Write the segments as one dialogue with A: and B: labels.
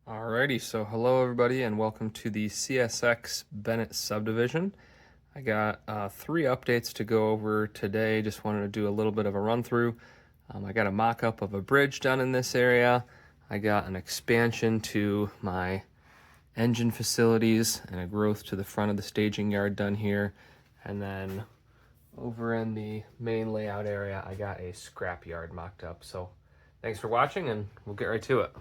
A: Alrighty, so hello everybody and welcome to the CSX Bennett subdivision. I got 3 updates to go over today. Just wanted to do a little bit of a run through. I got a mock-up of a bridge done in this area. I got an expansion to my engine facilities and a growth to the front of the staging yard done here. And then over in the main layout area, I got a scrapyard mocked up. So thanks for watching and we'll get right to it.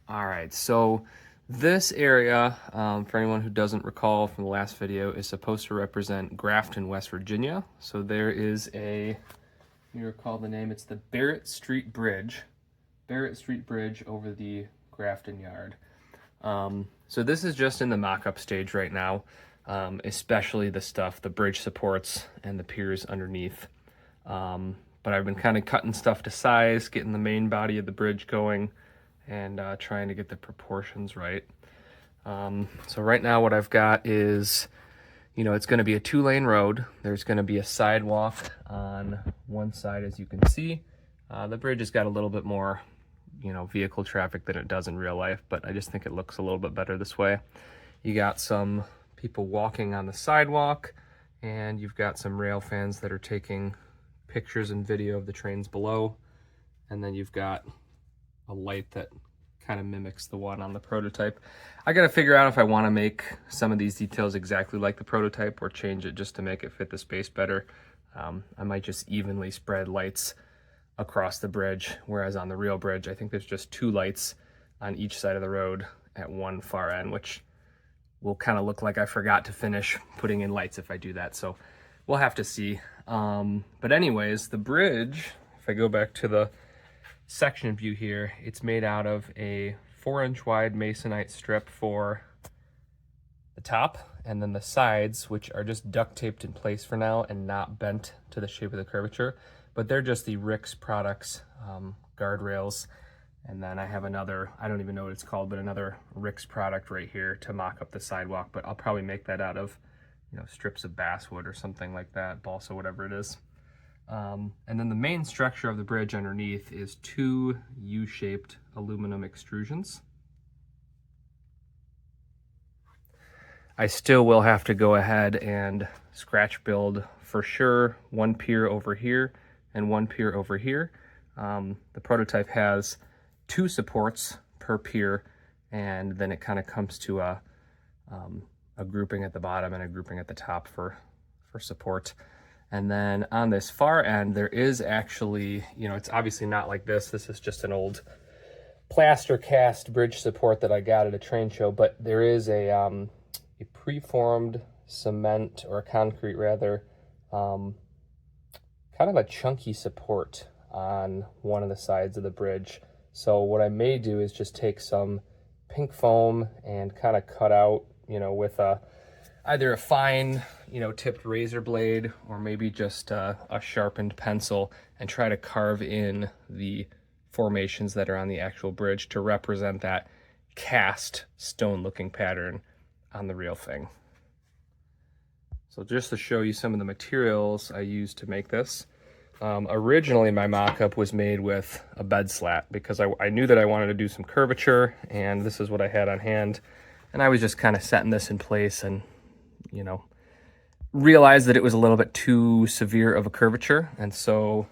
A: All right, so this area, for anyone who doesn't recall from the last video, is supposed to represent Grafton, West Virginia. So there is a, you recall the name, it's the Barrett Street Bridge. Barrett Street Bridge over the Grafton yard. So this is just in the mock-up stage right now, especially the bridge supports and the piers underneath. But I've been kind of cutting stuff to size, getting the main body of the bridge going, and trying to get the proportions right. So right now what I've got is, it's going to be a 2-lane road. There's going to be a sidewalk on one side, as you can see. The bridge has got a little bit more, vehicle traffic than it does in real life, but I just think it looks a little bit better this way. You got some people walking on the sidewalk, and you've got some rail fans that are taking pictures and video of the trains below, and then you've got a light that kind of mimics the one on the prototype. I gotta figure out if I want to make some of these details exactly like the prototype or change it just to make it fit the space better. I might just evenly spread lights across the bridge, whereas on the real bridge I think there's just 2 lights on each side of the road at one far end, which will kind of look like I forgot to finish putting in lights if I do that, so we'll have to see. But anyways, the bridge, if I go back to the section view here, it's made out of a 4-inch wide masonite strip for the top, and then the sides, which are just duct taped in place for now and not bent to the shape of the curvature, but they're just the Rick's Products guardrails. And then I have another, I don't even know what it's called, but another Rick's product right here to mock up the sidewalk, but I'll probably make that out of strips of basswood or something like that, balsa, whatever it is. And then the main structure of the bridge underneath is 2 U-shaped aluminum extrusions. I still will have to go ahead and scratch build for sure 1 pier over here and 1 pier over here. The prototype has 2 supports per pier, and then it kind of comes to a grouping at the bottom and a grouping at the top for support. And then on this far end, there is actually, it's obviously not like this. This is just an old plaster cast bridge support that I got at a train show, but there is a preformed cement, or concrete rather, kind of a chunky support on one of the sides of the bridge. So what I may do is just take some pink foam and kind of cut out, with either a fine, tipped razor blade, or maybe just a sharpened pencil, and try to carve in the formations that are on the actual bridge to represent that cast stone looking pattern on the real thing. So just to show you some of the materials I used to make this, originally my mock-up was made with a bed slat because I knew that I wanted to do some curvature, and this is what I had on hand. And I was just kind of setting this in place and, realized that it was a little bit too severe of a curvature. And so,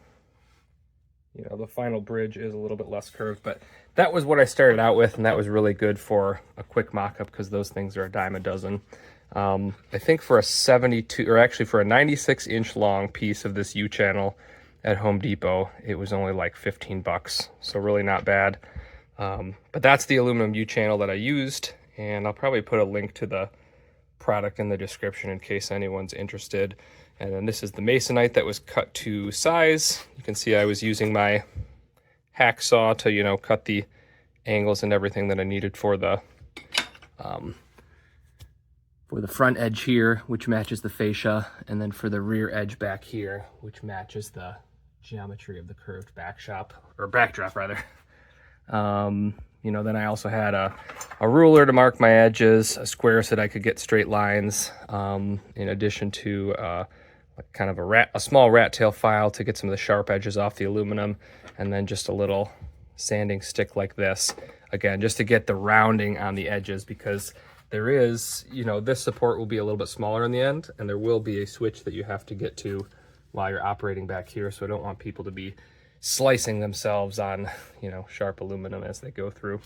A: the final bridge is a little bit less curved, but that was what I started out with. And that was really good for a quick mock-up because those things are a dime a dozen. I think for a 72, or actually for a 96-inch long piece of this U-channel at Home Depot, it was only like 15 bucks. So really not bad. But that's the aluminum U-channel that I used. And I'll probably put a link to the product in the description in case anyone's interested. And then this is the masonite that was cut to size. You can see I was using my hacksaw to, cut the angles and everything that I needed for the front edge here, which matches the fascia, and then for the rear edge back here, which matches the geometry of the curved backdrop rather. Then I also had a ruler to mark my edges, a square so that I could get straight lines, in addition to kind of a small rat tail file to get some of the sharp edges off the aluminum, and then just a little sanding stick like this, again, just to get the rounding on the edges, because there is, you know, this support will be a little bit smaller in the end, and there will be a switch that you have to get to while you're operating back here. So I don't want people to be slicing themselves on, you know, sharp aluminum as they go through.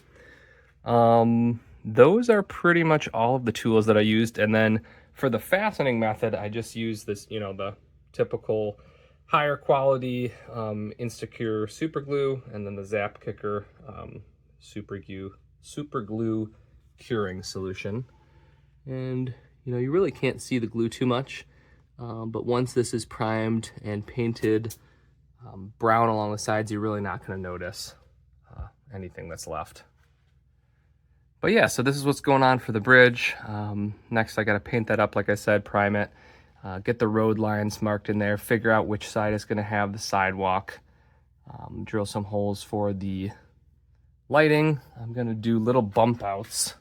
A: Those are pretty much all of the tools that I used. And then for the fastening method, I just used this, you know, the typical higher quality Instacure super glue, and then the Zap Kicker super glue curing solution. And you know, you really can't see the glue too much, but once this is primed and painted brown along the sides, you're really not going to notice anything that's left. But yeah, so this is what's going on for the bridge. Next, I got to paint that up, like I said, prime it, get the road lines marked in there, figure out which side is going to have the sidewalk, drill some holes for the lighting. I'm going to do little bump outs,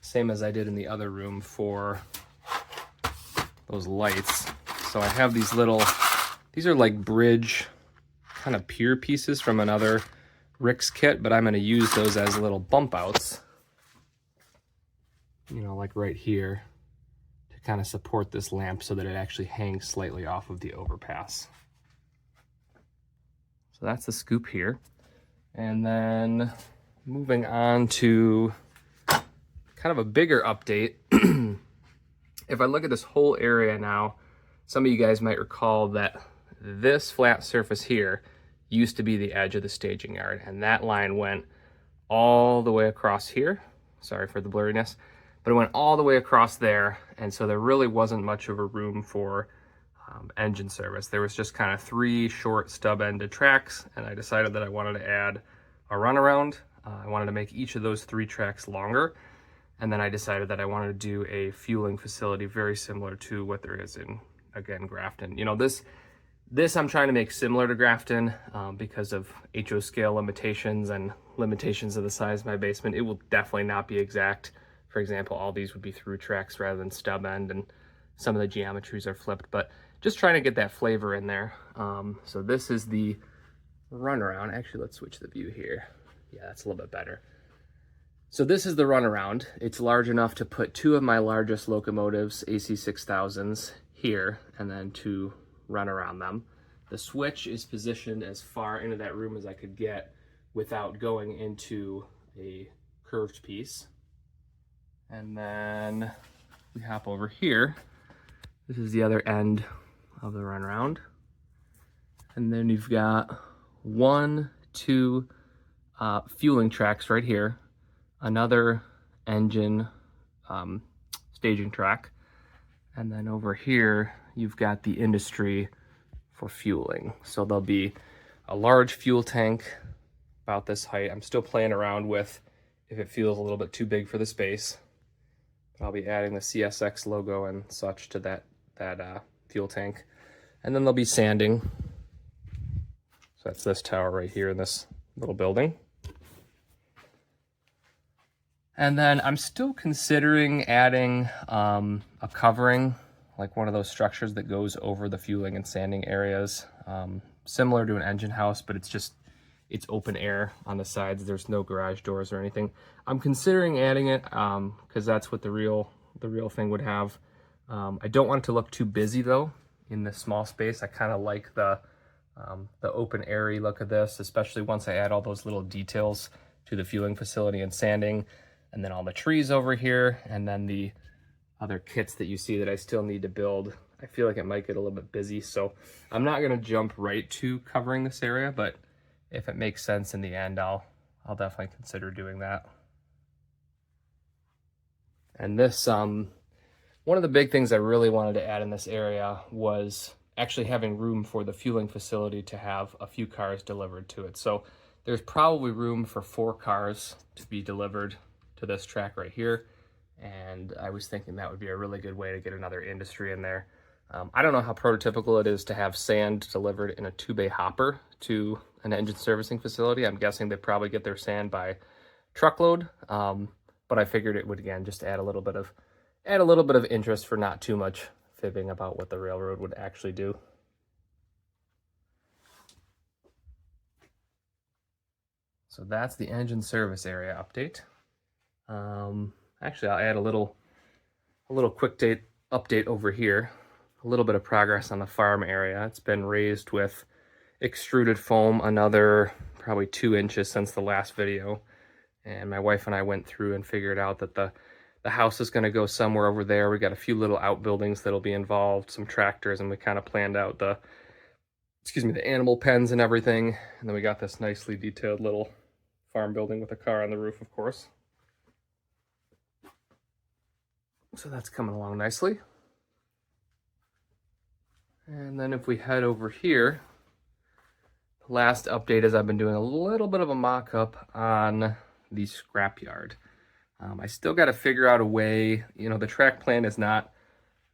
A: same as I did in the other room for those lights. So I have these little, these are like bridge kind of pier pieces from another Rick's kit, but I'm going to use those as little bump outs, you know, like right here, to kind of support this lamp so that it actually hangs slightly off of the overpass. So that's the scoop here. And then moving on to kind of a bigger update. If I look at this whole area now, some of you guys might recall that this flat surface here used to be the edge of the staging yard, and that line went all the way across here. Sorry for the blurriness, but it went all the way across there, and so there really wasn't much of a room for engine service. There was just kind of 3 short stub-ended tracks, and I decided that I wanted to add a runaround. I wanted to make each of those 3 tracks longer, and then I decided that I wanted to do a fueling facility very similar to what there is in, again, Grafton. You know, this I'm trying to make similar to Grafton because of HO scale limitations and limitations of the size of my basement. It will definitely not be exact. For example, all these would be through tracks rather than stub end, and some of the geometries are flipped, but just trying to get that flavor in there. So this is the runaround. Actually, let's switch the view here. Yeah, that's a little bit better. So this is the runaround. It's large enough to put 2 of my largest locomotives, AC6000s, here, and then to run around them. The switch is positioned as far into that room as I could get without going into a curved piece. And then we hop over here. This is the other end of the runaround. And then you've got 1, 2 fueling tracks right here, another engine staging track, and then over here you've got the industry for fueling. So there'll be a large fuel tank about this height. I'm still playing around with if it feels a little bit too big for the space. I'll be adding the CSX logo and such to that fuel tank. And then there'll be sanding. So that's this tower right here in this little building. And then I'm still considering adding a covering, like one of those structures that goes over the fueling and sanding areas, similar to an engine house, but it's open air on the sides. There's no garage doors or anything. I'm considering adding it because that's what the real thing would have. I don't want it to look too busy though in this small space. I kind of like the open airy look of this, especially once I add all those little details to the fueling facility and sanding, and then all the trees over here, and then the other kits that you see that I still need to build. I feel like it might get a little bit busy, so I'm not gonna jump right to covering this area, but if it makes sense in the end, I'll definitely consider doing that. And this, one of the big things I really wanted to add in this area was actually having room for the fueling facility to have a few cars delivered to it. So there's probably room for 4 cars to be delivered to this track right here. And I was thinking that would be a really good way to get another industry in there. I don't know how prototypical it is to have sand delivered in a 2-bay hopper to an engine servicing facility. I'm guessing they probably get their sand by truckload, but I figured it would, again, just add a little bit of interest for not too much fibbing about what the railroad would actually do. So that's the engine service area update. Actually, I'll add a little quick update over here. A little bit of progress on the farm area. It's been raised with extruded foam, another probably 2 inches since the last video. And my wife and I went through and figured out that the house is going to go somewhere over there. We got a few little outbuildings that'll be involved, some tractors, and we kind of planned out the animal pens and everything. And then we got this nicely detailed little farm building with a car on the roof, of course. So that's coming along nicely. And then if we head over here, the last update is I've been doing a little bit of a mock-up on the scrapyard. I still got to figure out a way, the track plan is not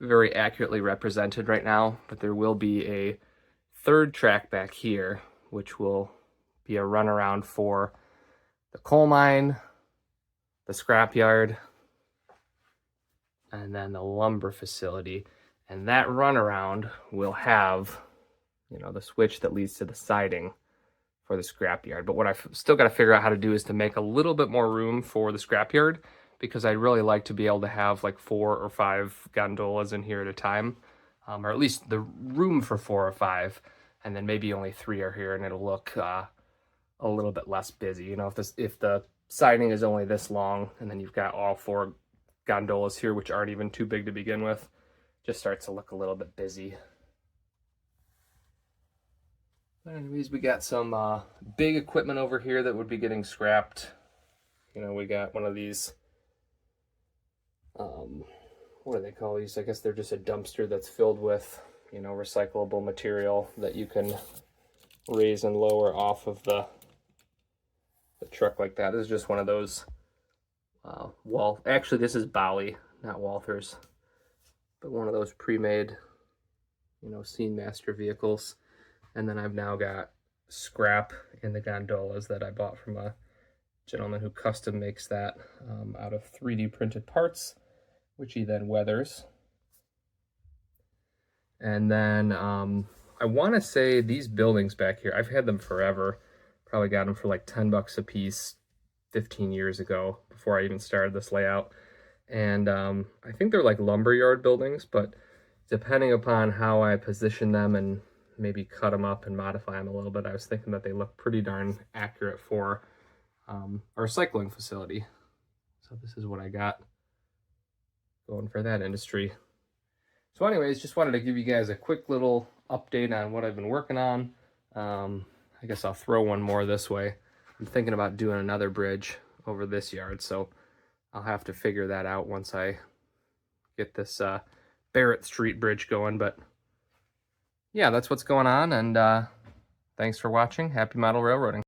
A: very accurately represented right now, but there will be a third track back here, which will be a runaround for the coal mine, the scrapyard, and then the lumber facility. And that runaround will have, the switch that leads to the siding for the scrapyard. But what I've still got to figure out how to do is to make a little bit more room for the scrapyard, because I'd really like to be able to have like 4 or 5 gondolas in here at a time, or at least the room for 4 or 5, and then maybe only 3 are here, and it'll look a little bit less busy. If the siding is only this long, and then you've got all 4 gondolas here, which aren't even too big to begin with, just starts to look a little bit busy. Anyways, we got some big equipment over here that would be getting scrapped. We got one of these, what do they call these? I guess they're just a dumpster that's filled with, recyclable material that you can raise and lower off of the truck like that. This is just one of those actually this is Bali, not Walthers, but one of those pre-made, Scene Master vehicles. And then I've now got scrap in the gondolas that I bought from a gentleman who custom makes that out of 3D printed parts, which he then weathers. And then I want to say these buildings back here, I've had them forever. Probably got them for like 10 bucks a piece 15 years ago, before I even started this layout. And I think they're like lumberyard buildings, but depending upon how I position them and maybe cut them up and modify them a little bit, I was thinking that they look pretty darn accurate for our recycling facility. So this is what I got going for that industry. So anyways, just wanted to give you guys a quick little update on what I've been working on. I guess I'll throw one more this way. I'm thinking about doing another bridge over this yard, so I'll have to figure that out once I get this Barrett Street bridge going. But yeah, that's what's going on, and thanks for watching. Happy model railroading.